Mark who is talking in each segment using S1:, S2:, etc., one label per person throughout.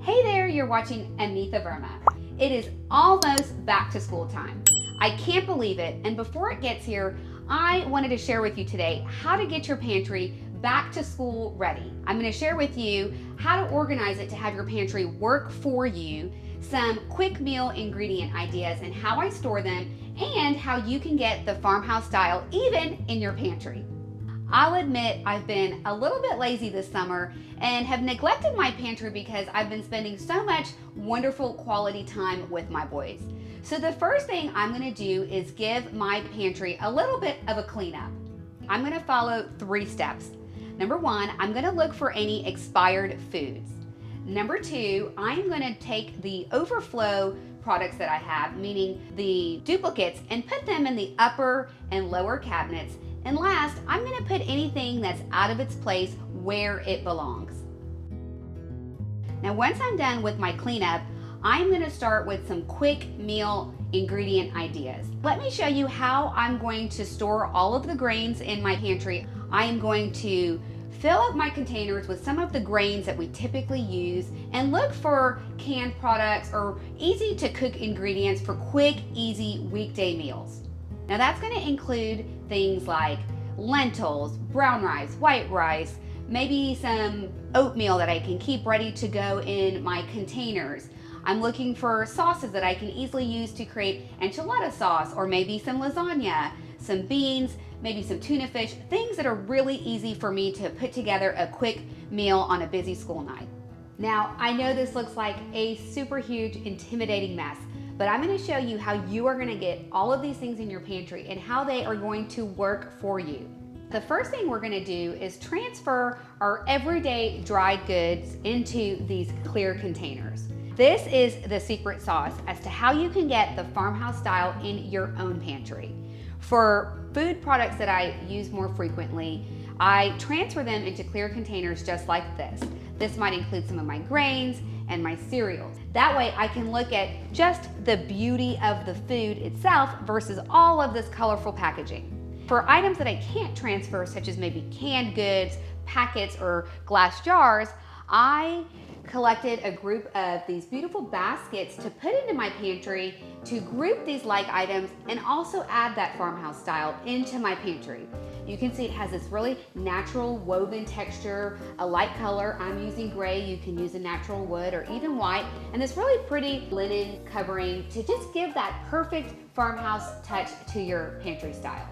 S1: Hey there, you're watching Amitha Verma. It is almost back to school time. I can't believe it, and before it gets here, I wanted to share with you today how to get your pantry back to school ready. I'm going to share with you how to organize it to have your pantry work for you, some quick meal ingredient ideas and how I store them, and how you can get the farmhouse style even in your pantry. I'll admit I've been a little bit lazy this summer and have neglected my pantry because I've been spending so much wonderful quality time with my boys. So the first thing I'm going to do is give my pantry a little bit of a cleanup. I'm going to follow 3 steps. Number 1, I'm going to look for any expired foods. Number 2, I'm going to take the overflow products that I have, meaning the duplicates, and put them in the upper and lower cabinets. And last, I'm going to put anything that's out of its place where it belongs. Now, once I'm done with my cleanup, I'm going to start with some quick meal ingredient ideas. Let me show you how I'm going to store all of the grains in my pantry. I am going to fill up my containers with some of the grains that we typically use and look for canned products or easy to cook ingredients for quick, easy weekday meals. Now that's going to include things like lentils, brown rice, white rice, maybe some oatmeal that I can keep ready to go in my containers. I'm looking for sauces that I can easily use to create enchilada sauce, or maybe some lasagna, some beans, maybe some tuna fish, things that are really easy for me to put together a quick meal on a busy school night. Now, I know this looks like a super huge, intimidating mess, but I'm going to show you how you are going to get all of these things in your pantry and how they are going to work for you. The first thing we're going to do is transfer our everyday dried goods into these clear containers. This is the secret sauce as to how you can get the farmhouse style in your own pantry. For food products that I use more frequently, I transfer them into clear containers just like this. This might include some of my grains and my cereals. That way I can look at just the beauty of the food itself versus all of this colorful packaging. For items that I can't transfer, such as maybe canned goods, packets, or glass jars, I collected a group of these beautiful baskets to put into my pantry to group these like items and also add that farmhouse style into my pantry. You can see it has this really natural woven texture, a light color. I'm using gray. You can use a natural wood or even white, and this really pretty linen covering to just give that perfect farmhouse touch to your pantry style.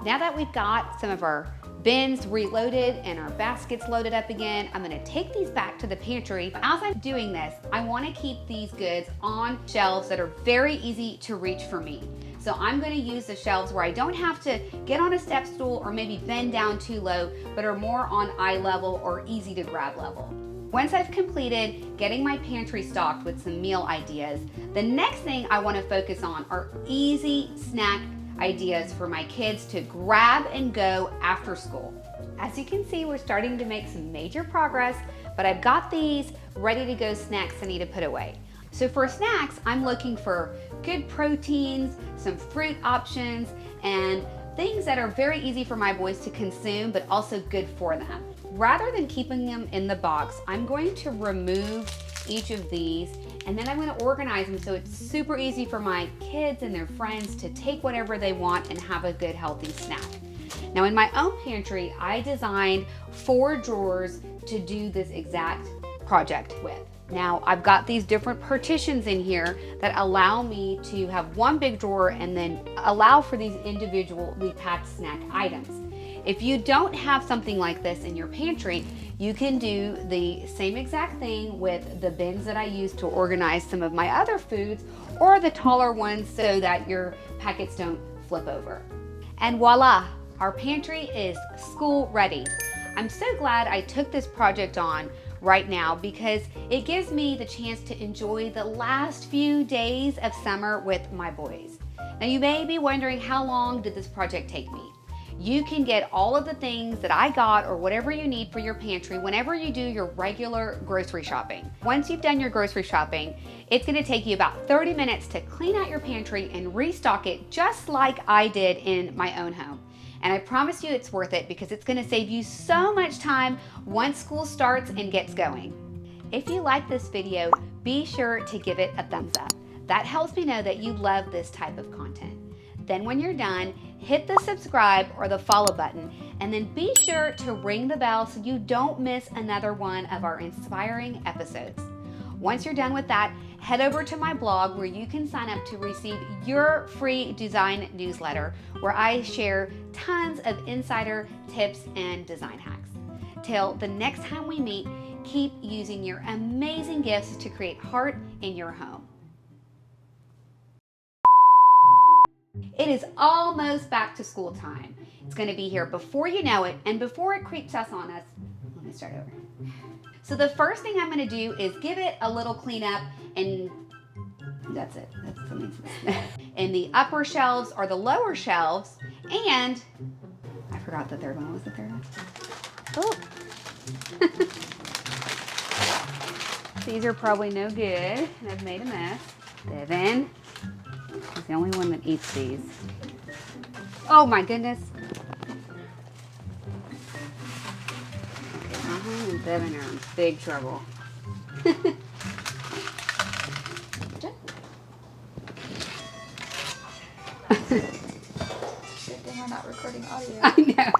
S1: Now that we've got some of our bins reloaded and our baskets loaded up again, I'm going to take these back to the pantry. As I'm doing this, I want to keep these goods on shelves that are very easy to reach for me. So I'm going to use the shelves where I don't have to get on a step stool or maybe bend down too low, but are more on eye level or easy to grab level. Once I've completed getting my pantry stocked with some meal ideas, the next thing I want to focus on are easy snack ideas for my kids to grab and go after school. As you can see, we're starting to make some major progress, but I've got these ready to go snacks I need to put away. So for snacks, I'm looking for good proteins, some fruit options, and things that are very easy for my boys to consume, but also good for them. Rather than keeping them in the box, I'm going to remove each of these, and then I'm going to organize them so it's super easy for my kids and their friends to take whatever they want and have a good healthy snack. Now in my own pantry, I designed 4 drawers to do this exact project with. Now I've got these different partitions in here that allow me to have one big drawer and then allow for these individually packed snack items. If you don't have something like this in your pantry, you can do the same exact thing with the bins that I use to organize some of my other foods, or the taller ones so that your packets don't flip over. And voila, our pantry is school ready. I'm so glad I took this project on right now because it gives me the chance to enjoy the last few days of summer with my boys. Now you may be wondering, how long did this project take me? You can get all of the things that I got or whatever you need for your pantry whenever you do your regular grocery shopping. Once you've done your grocery shopping, it's going to take you about 30 minutes to clean out your pantry and restock it just like I did in my own home. And I promise you it's worth it because it's going to save you so much time once school starts and gets going. If you like this video, be sure to give it a thumbs up. That helps me know that you love this type of content. Then when you're done, hit the subscribe or the follow button, and then be sure to ring the bell so you don't miss another one of our inspiring episodes. Once you're done with that, head over to my blog where you can sign up to receive your free design newsletter where I share tons of insider tips and design hacks. Till the next time we meet, keep using your amazing gifts to create heart in your home. It is almost back to school time. It's going to be here before you know it, and before it creeps us on us, let me start over. So the first thing I'm going to do is give it a little cleanup, and that's it. That's the main thing. In the upper shelves or the lower shelves, and I forgot the third one. What was the third one? Oh. These are probably no good, and I've made a mess. Devin is the only one that eats these. Oh my goodness. Okay, and Devin are in big trouble.
S2: Good thing we're not recording audio.
S1: I know.